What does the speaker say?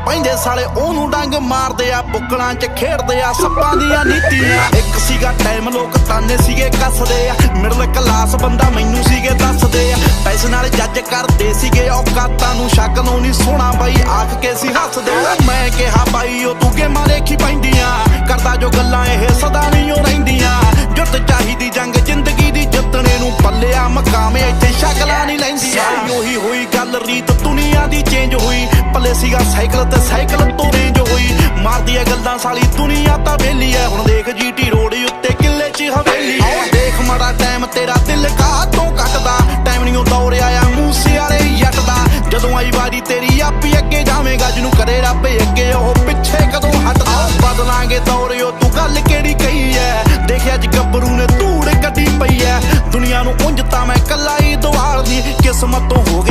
ਪੈਂਦੇ ਸਾਲੇ ਉਹਨੂੰ ਡੰਗ ਮਾਰਦੇ ਆ, ਬੁੱਕਲਾਂ 'ਚ ਖੇਡਦੇ ਆ ਸੱਪਾਂ ਦੀਆਂ ਨੀਤੀਆਂ। ਇੱਕ ਸੀਗਾ ਟਾਈਮ ਲੋਕ ਤਾਨੇ ਸੀਗੇ ਕੱਸਦੇ ਆ, ਮਿਡਲ ਕਲਾਸ ਬੰਦਾ ਮੈਨੂੰ ਸੀਗੇ ਦੱਸਦੇ ਆ। ਪੈਸੇ ਨਾਲ ਜੱਜ ਕਰਦੇ ਸੀਗੇ ਔਕਾਤਾਂ ਨੂੰ, ਸ਼ਕਲੋਂ ਨਹੀਂ ਸੋਹਣਾ ਬਾਈ ਆਖ ਕੇ ਸੀ ਹੱਸਦੇ। ਮੈਂ ਕਿਹਾ ਬਾਈ ਉਹ ਤੂੰ ਗੇਮਾਂ ਦੇਖੀ ਪੈਂਦੀਆਂ, ਕਰਦਾ ਜੋ ਗੱਲਾਂ ਇਹ ਸਦਾ ਨਹੀਂ ਉਹ ਰਹਿੰਦੀਆਂ। ਜੁੱਤ ਚਾਹੀਦੀ ਜੰਗ ਜ਼ਿੰਦਗੀ ਦੀ ਜਿੱਤਣੇ ਨੂੰ, ਪੱਲਿਆ ਮਕਾਮ ਇੱਥੇ ਸ਼ਕਲਾਂ ਨਹੀਂ ਲੈਂਦੀਆਂ। ਉਹੀ ਹੋਈ ਗੱਲ ਰੀਤ ਦੁਨੀਆ ਦੀ ਚੇਂਜ ਹੋਈ, ਪੱਲੇ ਸੀਗਾ ਸਾਈਕਲ ਤੇ ਸਾਈਕਲ ਤੋਂ ਰੇਂਜ ਹੋਈ। ਮਾਰਦੀ ਐ ਗੱਲਾਂ ਸਾਲੀ ਦੁਨੀਆ ਤਾਂ ਵਿਹਲੀ ਐ, ਹੁਣ ਦੇਖ ਜੀਟੀ ਰੋਡ ਉੱਤੇ ਕਿੱਲੇ 'ਚ ਹਵੇਲੀ ਐ। ਦੇਖ ਮਾੜਾ ਟਾਈਮ ਤੇਰਾ ਦਿਲ ਕਾਹਤੋਂ ਕੱਟਦਾ, ਟਾਈਮ ਨਹੀਂ ਉਹ ਦੌੜਿਆ ਆ ਮੂਸੇ ਵਾਲੇ ਜੱਟ ਦਾ। ਜਦੋਂ ਆਈ ਵਾਰੀ ਤੇਰੀ ਆਪੀ ਅੱਗੇ ਜਾਵੇਂਗਾ, ਜਿਹਨੂੰ ਕਰੇ ਰੱਬ ਅੱਗੇ ਉਹ ਪਿੱਛੇ ਕਦੋਂ ਹਟਦਾ। ਬਦਲਾਂਗੇ ਦੌਰ ਉਹ ਤੂੰ ਗੱਲ ਕਿਹੜੀ ਕਹੀ ਐ, ਦੇਖਿਆ ਅੱਜ ਗੱਭਰੂ ਨੇ ਧੂੜ ਕੱਢੀ ਪਈ ਐ। ਦੁਨੀਆ ਨੂੰ ਉਂਝ ਤਾਂ ਮੈਂ ਕੱਲਾ ਹੀ ਦਵਾਲਦੀ, ਕਿਸਮਤ ਤੋਂ ਹੋ